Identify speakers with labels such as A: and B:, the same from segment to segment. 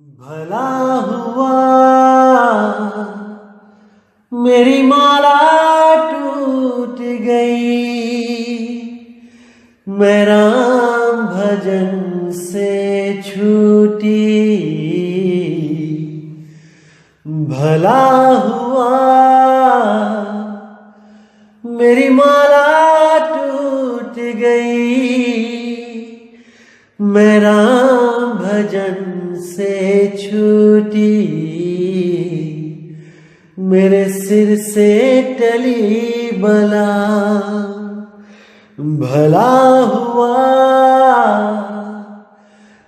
A: भला हुआ मेरी माला टूट गई, मैं राम भजन से छूटी। भला हुआ मेरी माला टूट गई, मैं राम भजन से छूटी। मेरे सिर से टली बला, भला हुआ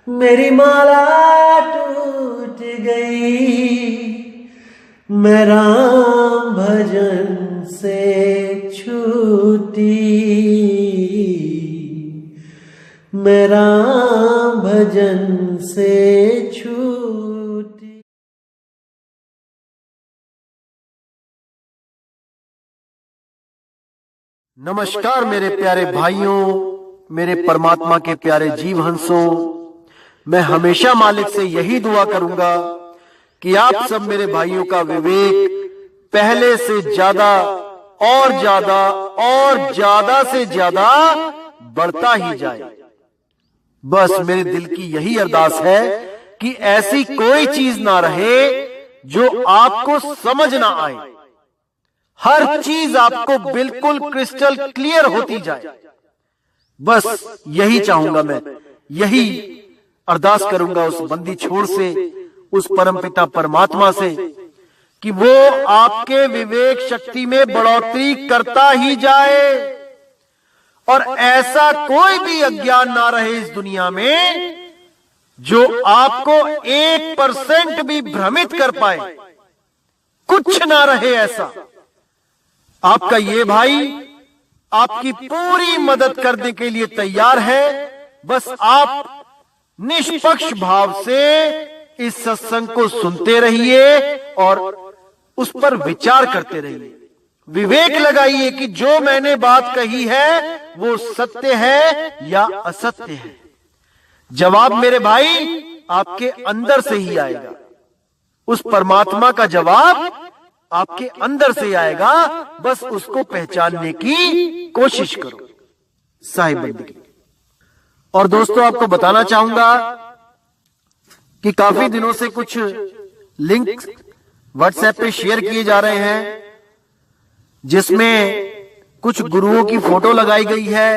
A: मेरी माला टूट गई, मैं राम भजन से छूटी। मैं राम भजन से छूटी।
B: नमस्कार मेरे प्यारे भाइयों, मेरे परमात्मा के प्यारे जीव हंसों। मैं हमेशा मालिक से यही दुआ करूंगा कि आप सब मेरे भाइयों का विवेक पहले से ज्यादा और ज्यादा और ज्यादा से ज्यादा बढ़ता ही जाए। बस मेरे दिल की यही अरदास है कि ऐसी कोई चीज ना रहे जो आपको समझ ना आए। हर चीज आपको बिल्कुल क्रिस्टल क्लियर होती जाए। बस यही चाहूंगा मैं, यही अरदास करूंगा उस बंदी छोड़ से, उस परमपिता परमात्मा से कि वो आपके विवेक शक्ति में बढ़ोतरी करता ही जाए और ऐसा कोई भी अज्ञान ना रहे इस दुनिया में जो आपको 1% भी भ्रमित कर पाए। कुछ ना रहे ऐसा। आपका ये भाई आपकी पूरी मदद करने के लिए तैयार है। बस आप निष्पक्ष भाव से इस सत्संग को सुनते रहिए और उस पर विचार करते रहिए। विवेक लगाइए कि जो मैंने बात कही है वो सत्य है या असत्य है। जवाब मेरे भाई आपके अंदर से ही आएगा। उस परमात्मा का जवाब आपके अंदर से आएगा। बस उसको पहचानने की कोशिश करो। साहिब बंदगी। और दोस्तों, आपको बताना चाहूंगा कि काफी दिनों से कुछ लिंक व्हाट्सएप पे शेयर किए जा रहे हैं जिसमें कुछ गुरुओं की फोटो लगाई गई है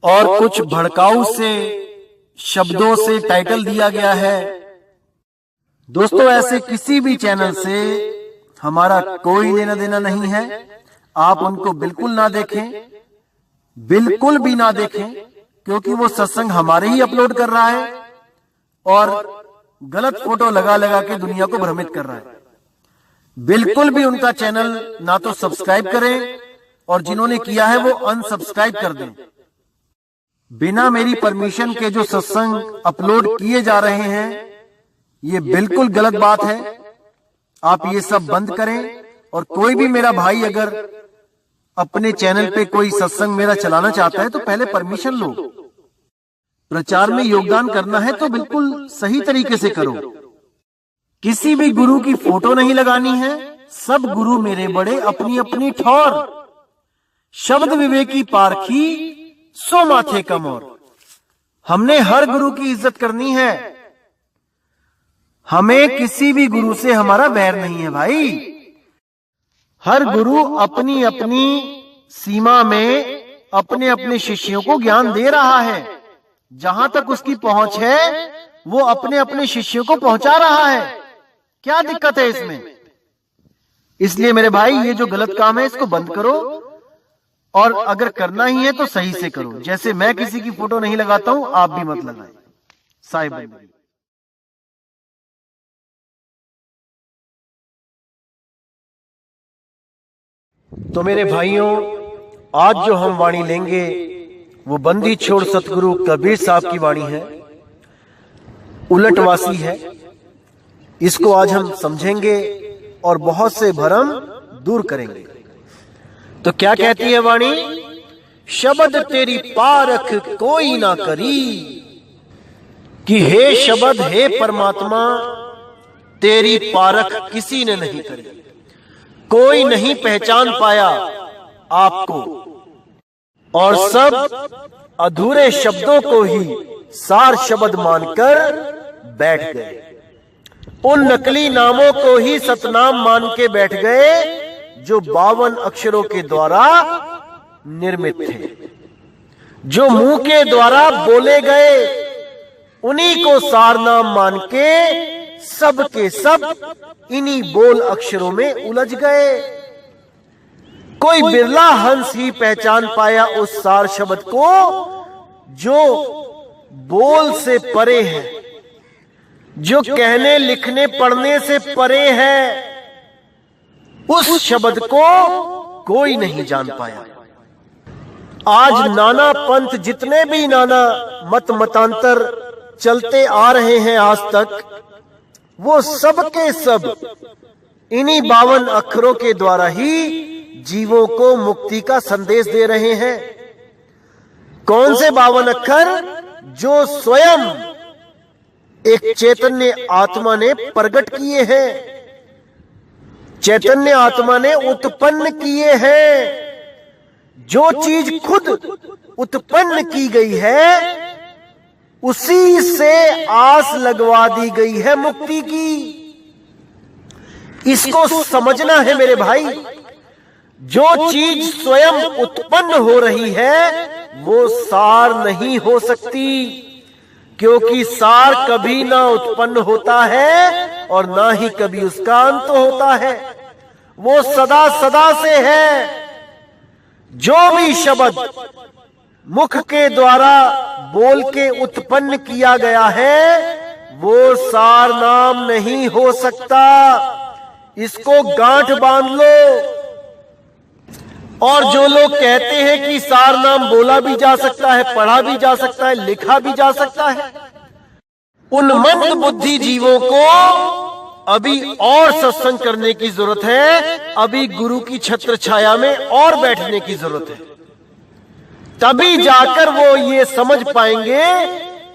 B: और कुछ भड़काऊ से शब्दों से टाइटल दिया गया है। दोस्तों, ऐसे किसी भी चैनल से हमारा कोई लेना देना नहीं है। आप उनको बिल्कुल ना देखें, बिल्कुल भी ना देखें, क्योंकि वो सत्संग हमारे ही अपलोड कर रहा है और गलत फोटो लगा लगा के दुनिया को भ्रमित कर रहा है। बिल्कुल भी उनका चैनल ना तो सब्सक्राइब करें और जिन्होंने किया है वो अनसब्सक्राइब कर दें। बिना मेरी परमिशन के जो सत्संग अपलोड किए जा रहे हैं ये बिल्कुल गलत बात है। आप ये सब बंद करें। और कोई भी मेरा भाई अगर अपने चैनल पे कोई सत्संग मेरा चलाना चाहता है तो पहले परमिशन लो। प्रचार में योगदान करना है तो बिल्कुल सही तरीके से करो। किसी भी गुरु की फोटो नहीं लगानी है। सब गुरु मेरे बड़े अपनी अपनी ठौर, शब्द विवेकी पारखी सो माथे कमोर। हमने हर गुरु की इज्जत करनी है। हमें किसी भी गुरु से हमारा वैर नहीं है भाई। हर गुरु अपनी अपनी सीमा में अपने अपने शिष्यों को ज्ञान दे रहा है। जहां तक उसकी पहुंच है वो अपने अपने शिष्यों को पहुंचा रहा है। क्या दिक्कत है इसमें? इसलिए मेरे भाई ये जो गलत काम है इसको बंद करो और अगर करना ही है तो सही से करो। जैसे मैं किसी की फोटो नहीं लगाता हूं, आप भी मत लगाएं। साहिब भाई। तो मेरे भाइयों, आज जो हम वाणी लेंगे वो बंदी छोड़ सतगुरु कबीर साहब की वाणी है। उलटवासी है। इसको आज हम समझेंगे और बहुत से भ्रम दूर करेंगे। तो क्या कहती है वाणी? शब्द तेरी पारख कोई ना करी, कि हे शब्द, हे परमात्मा, तेरी पारख किसी ने नहीं करी, कोई नहीं पहचान पाया आपको, और सब अधूरे शब्दों को ही सार शब्द मानकर बैठ गए। उन नकली नामों को ही सतनाम मान के बैठ गए जो 52 अक्षरों के द्वारा निर्मित थे, जो मुंह के द्वारा बोले गए, उन्हीं को सार नाम मान के सब के सब इन्हीं बोल अक्षरों में उलझ गए। कोई बिरला हंस ही पहचान पाया उस सार शब्द को जो बोल से परे है, जो कहने लिखने पढ़ने से परे है। उस शब्द को कोई नहीं जान पाया। आज नाना पंथ, जितने भी नाना मत मतांतर चलते आ रहे हैं आज तक, वो सब के सब इन्हीं 52 अक्षरों के द्वारा ही जीवों को मुक्ति का संदेश दे रहे हैं। कौन से 52 अक्षर? जो स्वयं एक चैतन्य आत्मा ने प्रकट किए हैं, चैतन्य आत्मा ने उत्पन्न किए हैं। जो चीज खुद उत्पन्न की गई है, उसी से आस लगवा दी गई है मुक्ति की। इसको समझना है मेरे भाई। जो चीज स्वयं उत्पन्न हो रही है वो सार नहीं हो सकती, क्योंकि सार कभी ना उत्पन्न होता है और ना ही कभी उसका अंत होता है। वो सदा सदा से है। जो भी शब्द मुख के द्वारा बोल के उत्पन्न किया गया है वो सार नाम नहीं हो सकता। इसको गांठ बांध लो। और जो लोग कहते हैं कि सार नाम बोला भी जा सकता है, पढ़ा भी जा सकता है, लिखा भी जा सकता है, उन मंद बुद्धि जीवों को अभी और सत्संग करने की जरूरत है। अभी गुरु की छत्र छाया में और बैठने की जरूरत है। तभी जाकर वो ये समझ पाएंगे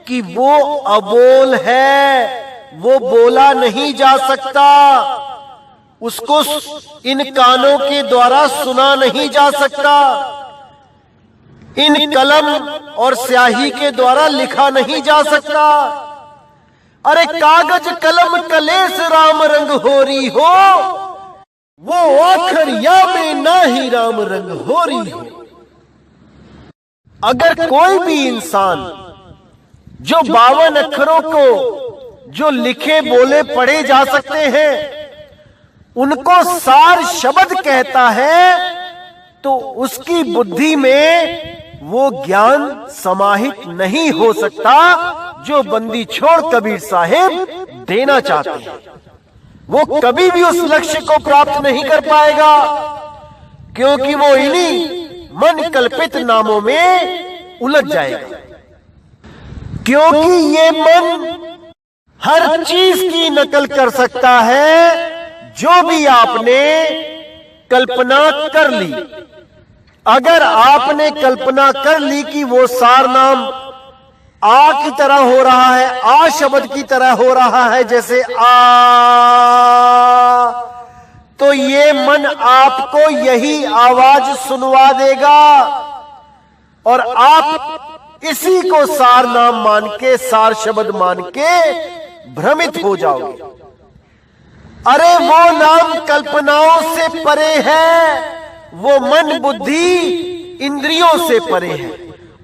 B: कि वो अबोल है, वो बोला नहीं जा सकता, उसको इन कानों के द्वारा सुना नहीं जा सकता, इन कलम और स्याही के द्वारा लिखा नहीं जा सकता। अरे कागज कलम कलेस राम रंग होरी हो, वो आखरिया में ना ही राम रंग होरी हो। अगर कोई भी इंसान जो 52 अक्षरों को जो लिखे बोले पढ़े जा सकते हैं उनको सार शब्द कहता है, तो उसकी बुद्धि में वो ज्ञान समाहित नहीं हो सकता जो बंदी छोड़ कबीर साहेब देना चाहते हैं। वो कभी भी उस लक्ष्य को प्राप्त नहीं कर पाएगा, क्योंकि वो इन्हीं मन कल्पित नामों में उलझ जाएगा। क्योंकि ये मन हर चीज की नकल कर सकता है जो भी आपने कल्पना कर ली। अगर आपने कल्पना कर ली कि वो सार नाम आ की तरह हो रहा है, आ शब्द की तरह हो रहा है, जैसे आ, तो ये मन आपको यही आवाज सुनवा देगा और आप इसी को सार नाम मान के, सार शब्द मान के भ्रमित हो जाओगे। अरे वो नाम कल्पनाओं से परे है, वो मन बुद्धि इंद्रियों से परे है।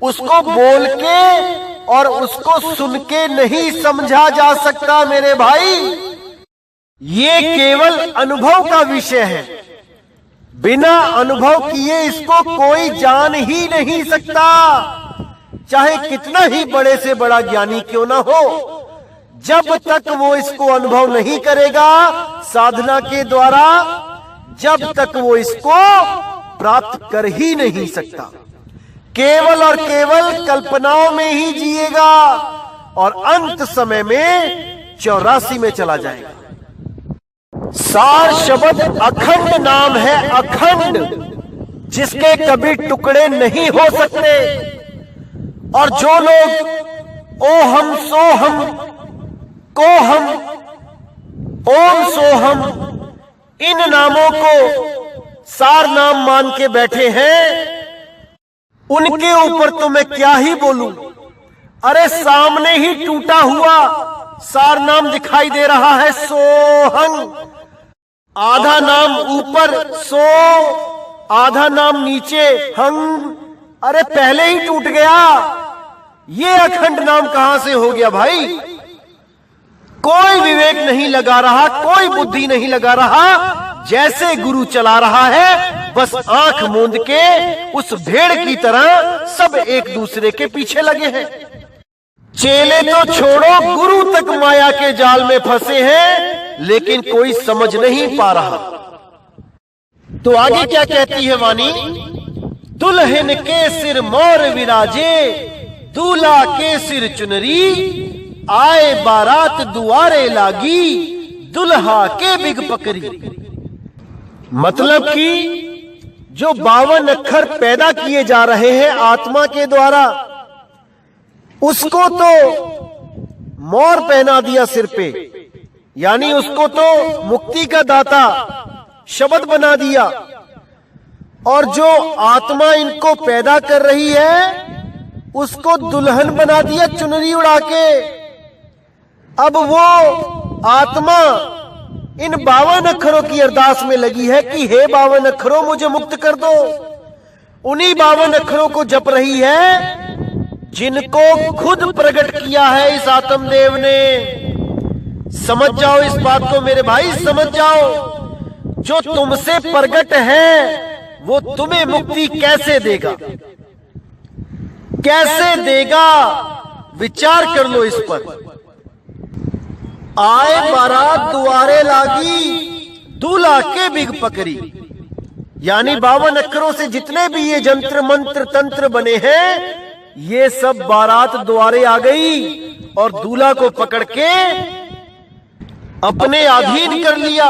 B: उसको बोल के और उसको सुन के नहीं समझा जा सकता मेरे भाई। ये केवल अनुभव का विषय है। बिना अनुभव किए इसको कोई जान ही नहीं सकता, चाहे कितना ही बड़े से बड़ा ज्ञानी क्यों ना हो। जब तक वो इसको अनुभव नहीं करेगा साधना के द्वारा, जब तक वो इसको प्राप्त कर ही नहीं सकता। केवल और केवल कल्पनाओं में ही जिएगा और अंत समय में 84 में चला जाएगा। सार शब्द अखंड नाम है, अखंड, जिसके कभी टुकड़े नहीं हो सकते। और जो लोग ओहम सोहम कोहम ओम सोहम, इन नामों को सार नाम मान के बैठे हैं। उनके ऊपर तो मैं क्या ही बोलूं। अरे सामने ही टूटा हुआ सार नाम दिखाई दे रहा है, सोहंग। आधा नाम ऊपर सो, आधा नाम नीचे हंग। अरे पहले ही टूट गया, ये अखंड नाम कहां से हो गया भाई? कोई विवेक नहीं लगा रहा, कोई बुद्धि नहीं लगा रहा। जैसे गुरु चला रहा है, बस आंख मूंद के उस भेड़ की तरह सब एक दूसरे के पीछे लगे हैं। चेले तो छोड़ो, गुरु तक माया के जाल में फंसे हैं, लेकिन कोई समझ नहीं पा रहा। तो आगे क्या कहती है वाणी? दुल्हन के सिर मोर विराजे, दूल्हा के सिर चुनरी, आए बारात दुआरे लागी, दुल्हा के बिग पकड़ी। मतलब कि जो 52 अक्षर पैदा किए जा रहे हैं आत्मा के द्वारा, उसको तो मोर पहना दिया सिर पे, यानी उसको तो मुक्ति का दाता शब्द बना दिया। और जो आत्मा इनको पैदा कर रही है, उसको दुल्हन बना दिया चुनरी उड़ा के। अब वो आत्मा इन 52 अक्षरों की अरदास में लगी है कि हे 52 अक्षरों मुझे मुक्त कर दो। उन्हीं 52 अक्षरों को जप रही है जिनको खुद प्रकट किया है इस आत्मदेव ने। समझ जाओ इस बात को मेरे भाई, समझ जाओ। जो तुमसे प्रकट है वो तुम्हें मुक्ति कैसे देगा, कैसे देगा? विचार कर लो इस पर। आए बारात दुआरे लागी, दूल्हा के बिग पकड़ी, यानी 52 अक्षरों से जितने भी ये जंत्र मंत्र तंत्र बने हैं, ये सब बारात द्वारे आ गई और दूल्हा को पकड़ के अपने अधीन कर लिया।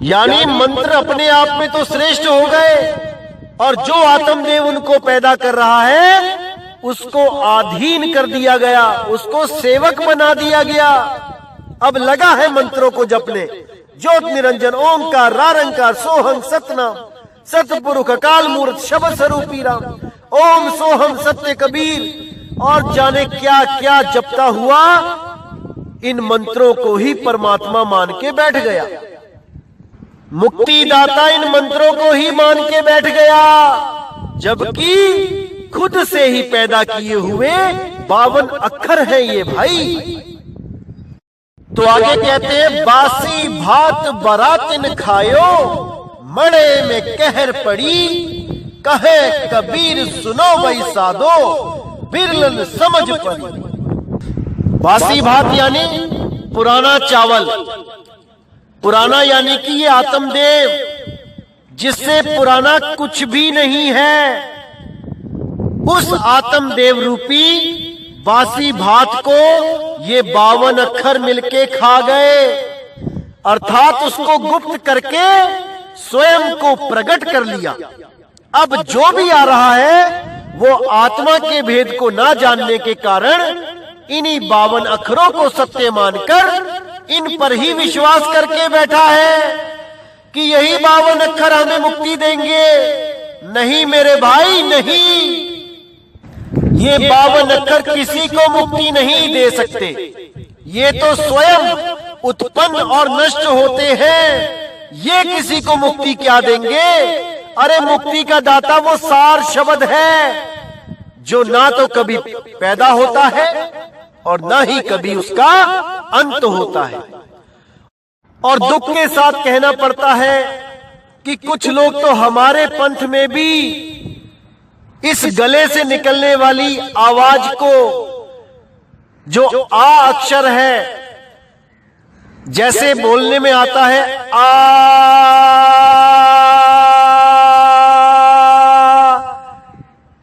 B: यानी मंत्र अपने आप में तो श्रेष्ठ हो गए, और जो आत्मदेव उनको पैदा कर रहा है उसको अधीन कर दिया गया, उसको सेवक बना दिया गया। अब लगा है मंत्रों को जपने। ज्योत निरंजन ओंकार रारंकार सोहम सतनाम, सतपुरुष अकाल मूर्त शब्द स्वरूपी राम, ओम सोहम सत्य कबीर, और जाने क्या क्या जपता हुआ इन मंत्रों को ही परमात्मा मान के बैठ गया। मुक्तिदाता इन मंत्रों को ही मान के बैठ गया, जबकि खुद से ही पैदा किए हुए 52 अक्षर हैं ये भाई। तो आगे कहते हैं, बासी भात बरातिन खायो, मड़े में कहर पड़ी, कहे कबीर सुनो वही साधो, बिरलन समझ पड़ी। बासी भात यानी पुराना चावल, पुराना यानी कि ये आत्मदेव जिससे पुराना कुछ भी नहीं है, उस आत्मदेव रूपी बासी भात को ये 52 अक्षर मिलके खा गए, अर्थात उसको गुप्त करके स्वयं को प्रकट कर लिया। अब जो भी आ रहा है वो आत्मा के भेद को ना जानने के कारण इन्हीं 52 अक्षरों को सत्य मानकर इन पर ही विश्वास करके बैठा है कि यही 52 अक्षर हमें मुक्ति देंगे। नहीं मेरे भाई, नहीं, ये 52 अक्षर किसी को मुक्ति नहीं दे सकते। ये तो स्वयं उत्पन्न और नष्ट होते हैं, ये किसी को मुक्ति क्या देंगे? अरे मुक्ति का दाता वो सार शब्द है जो ना तो कभी पैदा होता है और ना ही कभी उसका अंत होता है। और दुख के साथ कहना पड़ता है कि कुछ लोग तो हमारे पंथ में भी इस गले से निकलने वाली आवाज को, जो आ अक्षर है, जैसे बोलने में आता है आ,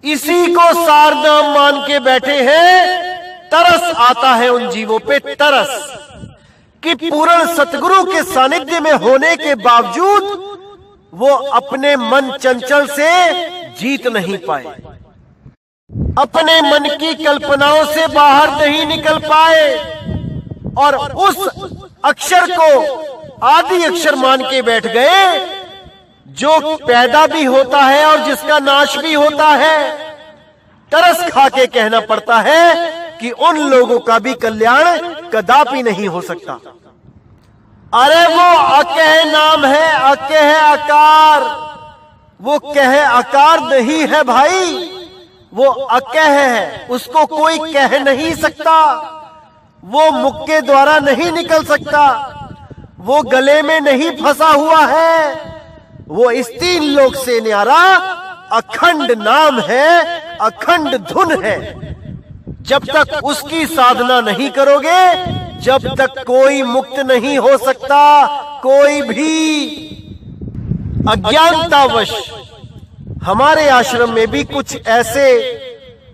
B: इसी को सार नाम मान के बैठे हैं। तरस आता है उन जीवों पे, तरस कि पूर्ण सतगुरु के सानिध्य में होने के बावजूद वो अपने मन चंचल से जीत नहीं पाए। अपने मन की कल्पनाओं से बाहर नहीं निकल पाए और उस अक्षर को आदि अक्षर मान के बैठ गए जो पैदा भी होता है और जिसका नाश भी होता है। तरस खा के कहना पड़ता है कि उन लोगों का भी कल्याण कदापि नहीं हो सकता। अरे वो अकह नाम है, अकह आकार, वो कह आकार नहीं है भाई, वो अकह है, उसको कोई कह नहीं सकता, वो मुख के द्वारा नहीं निकल सकता, वो गले में नहीं फंसा हुआ है, वो इस तीन लोक से न्यारा अखंड नाम है, अखंड धुन है। जब तक उसकी साधना नहीं करोगे, जब तक कोई मुक्त नहीं हो सकता। कोई भी अज्ञानतावश हमारे आश्रम में भी कुछ ऐसे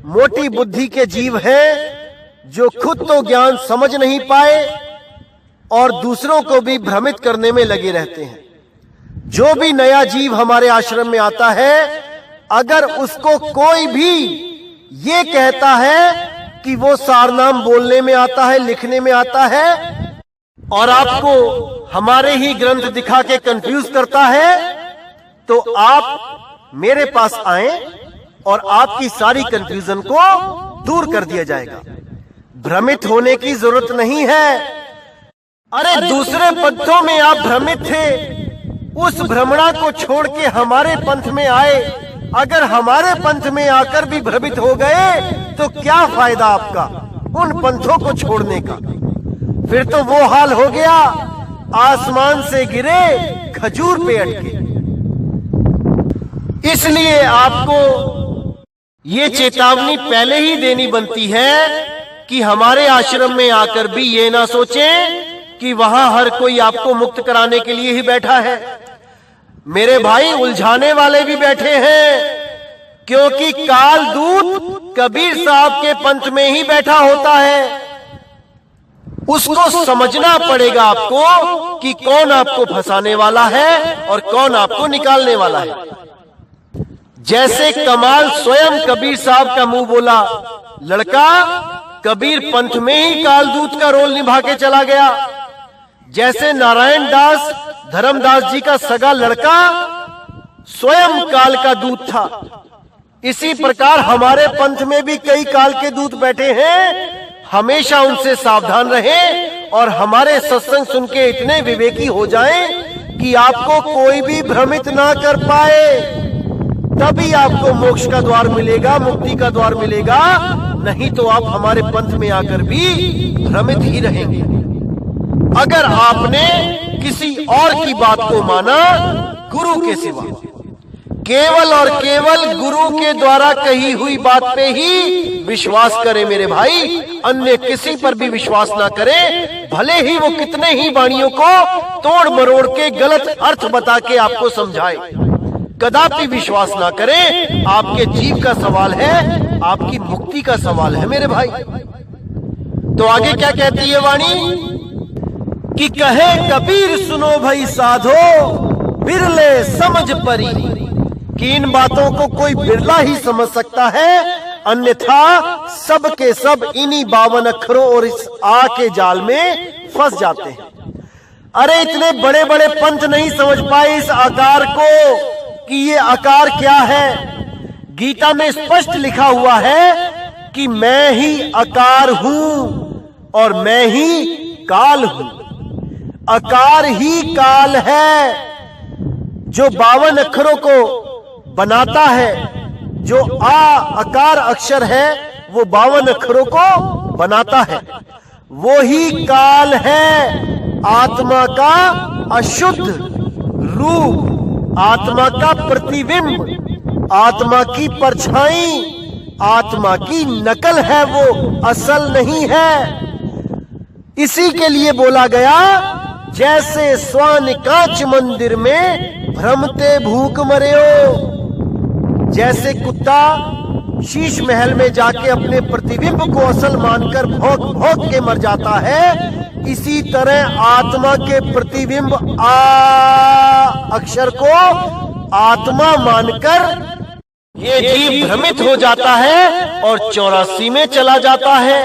B: मोटी बुद्धि के जीव हैं जो खुद तो ज्ञान समझ नहीं पाए और दूसरों को भी भ्रमित करने में लगे रहते हैं। जो भी नया जीव हमारे आश्रम में आता है, अगर उसको कोई भी ये कहता है कि वो सारनाम बोलने में आता है, लिखने में आता है और आपको हमारे ही ग्रंथ दिखा के कंफ्यूज करता है, तो आप मेरे पास आए और आपकी सारी कंफ्यूजन को दूर कर दिया जाएगा। भ्रमित होने की जरूरत नहीं है। अरे दूसरे पंथों में आप भ्रमित थे, उस भ्रमणा को छोड़ के हमारे पंथ में आए। अगर हमारे पंथ में आकर भी भ्रमित हो गए तो क्या फायदा आपका उन पंथों को छोड़ने का? फिर तो वो हाल हो गया, आसमान से गिरे खजूर पे अटके। इसलिए आपको ये चेतावनी पहले ही देनी बनती है कि हमारे आश्रम में आकर भी ये ना सोचें कि वहां हर कोई आपको मुक्त कराने के लिए ही बैठा है। मेरे भाई, उलझाने वाले भी बैठे हैं, क्योंकि काल दूत कबीर साहब के पंथ में ही बैठा होता है। उसको समझना पड़ेगा आपको कि कौन आपको फंसाने वाला है और कौन आपको निकालने वाला है। जैसे कमाल स्वयं कबीर साहब का मुंह बोला लड़का कबीर पंथ में ही कालदूत का रोल निभा के चला गया। जैसे नारायण दास धर्मदास जी का सगा लड़का स्वयं काल का दूत था, इसी प्रकार हमारे पंथ में भी कई काल के दूत बैठे हैं। हमेशा उनसे सावधान रहें और हमारे सत्संग सुन के इतने विवेकी हो जाएं कि आपको कोई भी भ्रमित ना कर पाए। तभी आपको मोक्ष का द्वार मिलेगा, मुक्ति का द्वार मिलेगा। नहीं तो आप हमारे पंथ में आकर भी भ्रमित ही रहेंगे। अगर आपने किसी और की बात को माना गुरु के सिवा, केवल और केवल गुरु के द्वारा कही हुई बात पे ही विश्वास करें मेरे भाई, अन्य किसी पर भी विश्वास ना करें। भले ही वो कितने ही वाणियों को तोड़ मरोड़ के गलत अर्थ बता के आपको समझाए, कदापि विश्वास ना करें। आपके जीव का सवाल है, आपकी मुक्ति का सवाल है मेरे भाई। तो आगे क्या कहती है वाणी कि कहे कबीर सुनो भाई साधो बिरले समझ परी, कि इन बातों को कोई बिरला ही समझ सकता है, अन्यथा सब के सब इन्हीं 52 अक्षरों और इस आ के जाल में फंस जाते हैं। अरे इतने बड़े बड़े पंथ नहीं समझ पाए इस आकार को कि ये आकार क्या है। गीता में स्पष्ट लिखा हुआ है कि मैं ही आकार हूं और मैं ही काल हूं। आकार ही काल है जो 52 अक्षरों को बनाता है। जो आकार अक्षर है वो 52 अक्षरों को बनाता है। वो ही काल है, आत्मा का अशुद्ध रूप, आत्मा का प्रतिबिंब, आत्मा की परछाई, आत्मा की नकल है, वो असल नहीं है। इसी के लिए बोला गया जैसे स्वान कांच मंदिर में भ्रमते भूख मरेओ। जैसे कुत्ता शीश महल में जाके अपने प्रतिबिंब को असल मानकर भौंक भौंक के मर जाता है, इसी तरह आत्मा के प्रतिबिंब आ अक्षर को आत्मा मानकर ये जीव भ्रमित हो जाता है और 84 में चला जाता है।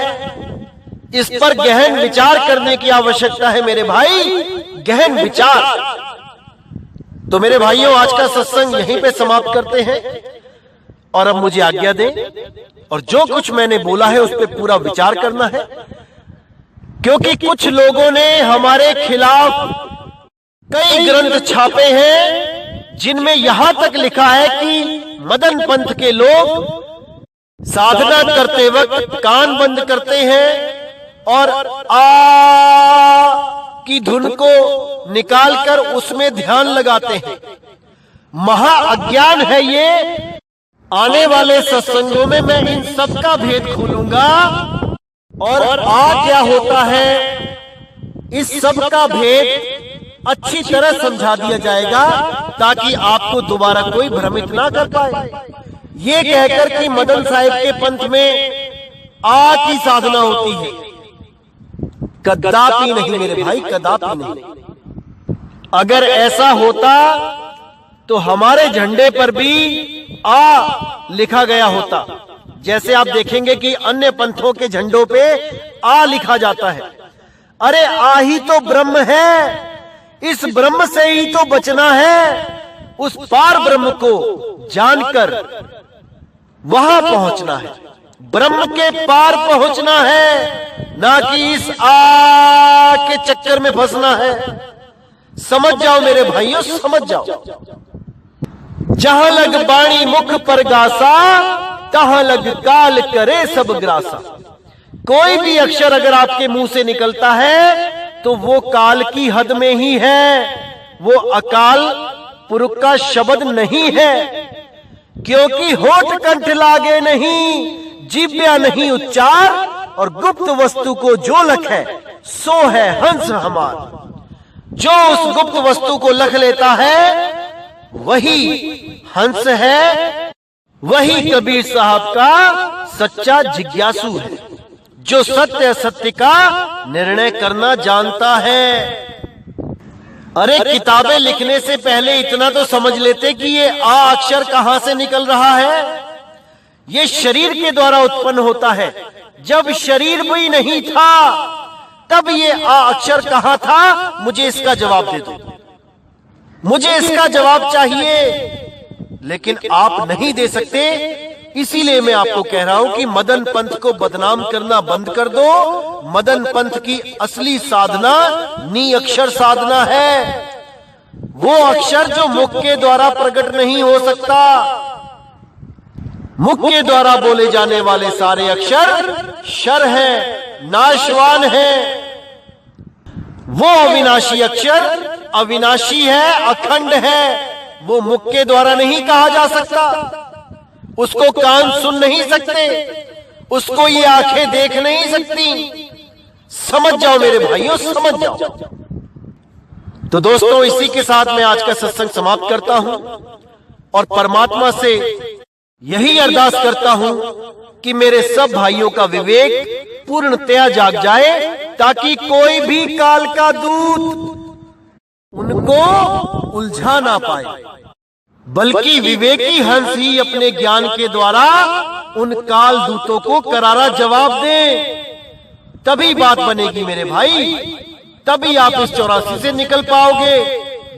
B: इस पर गहन विचार करने की आवश्यकता है मेरे भाई, गहन विचार। तो मेरे भाइयों, आज का सत्संग यहीं पे समाप्त करते हैं और अब मुझे आज्ञा दें और जो कुछ मैंने बोला है उस पर पूरा विचार करना है, क्योंकि कुछ लोगों ने हमारे खिलाफ कई ग्रंथ छापे हैं जिनमें यहां तक लिखा है कि मदन पंथ के लोग साधना करते वक्त कान बंद करते हैं और आ की धुन को निकालकर उसमें ध्यान लगाते हैं। महा अज्ञान है ये। आने वाले सत्संगों में मैं इन सब का भेद खोलूंगा और आ क्या होता है इस सब का भेद अच्छी तरह समझा दिया जाएगा, ताकि आपको दोबारा कोई भ्रमित ना कर पाए। ये कहकर कि मदन साहिब के पंथ में आ की साधना होती है, कदापि नहीं मेरे भाई, कदापि नहीं। अगर ऐसा होता तो हमारे झंडे पर भी आ लिखा गया होता। जैसे आप देखेंगे कि अन्य पंथों के झंडों पे आ लिखा जाता है। अरे आ ही तो ब्रह्म है, इस ब्रह्म से ही तो बचना है। उस पार ब्रह्म को जानकर वहां पहुंचना है, ब्रह्म के पार पहुंचना है, ना कि इस आ के चक्कर में फंसना है। समझ जाओ मेरे भाइयों, समझ जाओ। जहां लग बाणी मुख पर गासा, तहां लग काल करे सब ग्रासा। कोई भी अक्षर अगर आपके मुंह से निकलता है तो वो काल की हद में ही है, वो अकाल पुरुष का शब्द नहीं है, क्योंकि होठ कंठ लागे नहीं, जिब्या नहीं उच्चार, और गुप्त वस्तु को जो लखे सो है हंस हमार। जो उस गुप्त वस्तु को लख लेता है वही हंस है, वही कबीर साहब का सच्चा जिज्ञासु है, जो सत्य असत्य का निर्णय करना जानता है। अरे किताबें लिखने से पहले इतना तो समझ लेते कि ये आ अक्षर कहां से निकल रहा है। ये शरीर के द्वारा उत्पन्न होता है। जब शरीर भी नहीं था तब ये आ अक्षर कहां था, मुझे इसका जवाब दे दो, मुझे इसका जवाब चाहिए। लेकिन आप नहीं दे सकते, इसीलिए मैं आपको कह रहा हूं कि मदन पंथ को बदनाम करना बंद कर दो। मदन पंथ की असली साधना नी अक्षर साधना है, वो अक्षर जो मुख के द्वारा प्रकट नहीं हो सकता। मुख के द्वारा बोले जाने वाले सारे अक्षर शर है, नाशवान है। वो अविनाशी अक्षर अविनाशी है, अखंड है, वो मुख के द्वारा नहीं कहा जा सकता। उसको कान सुन नहीं सकते, उसको ये आंखें देख नहीं सकती। समझ जाओ मेरे भाइयों, समझ जाओ। तो दोस्तों, इसी के साथ मैं आज का सत्संग समाप्त करता हूं और परमात्मा से यही अरदास करता हूं कि मेरे सब भाइयों का विवेक पूर्णतया जाग जाए, ताकि कोई भी काल का दूत उनको उलझा ना पाए, बल्कि विवेकी हंस ही अपने ज्ञान के द्वारा उन काल दूतों को करारा जवाब दे। तभी बात बनेगी मेरे भाई, तभी आप इस 84 से निकल पाओगे।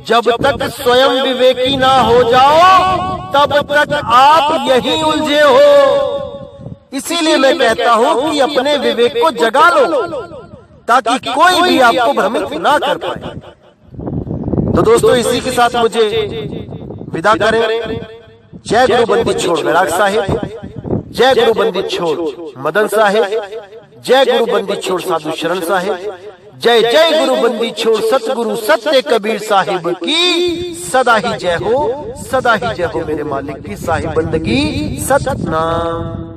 B: जब तक स्वयं विवेकी ना हो जाओ तब तक आप यही उलझे हो। इसीलिए मैं कहता हूं कि अपने विवेक को जगा लो, ताकि कोई भी आपको भ्रमित ना कर पाए। तो दोस्तों, इसी के साथ मुझे विदा करें। जय गुरु बंदी छोड़ वैराग साहिब, जय गुरु बंदी छोड़ मदन साहिब, जय गुरु बंदी छोड़ साधु शरण साहिब, जय जय गुरु बंदी छोड़ सतगुरु सत्य कबीर साहिब की सदा ही जय हो, सदा ही जय हो मेरे मालिक की साहिब बंदगी सतनाम।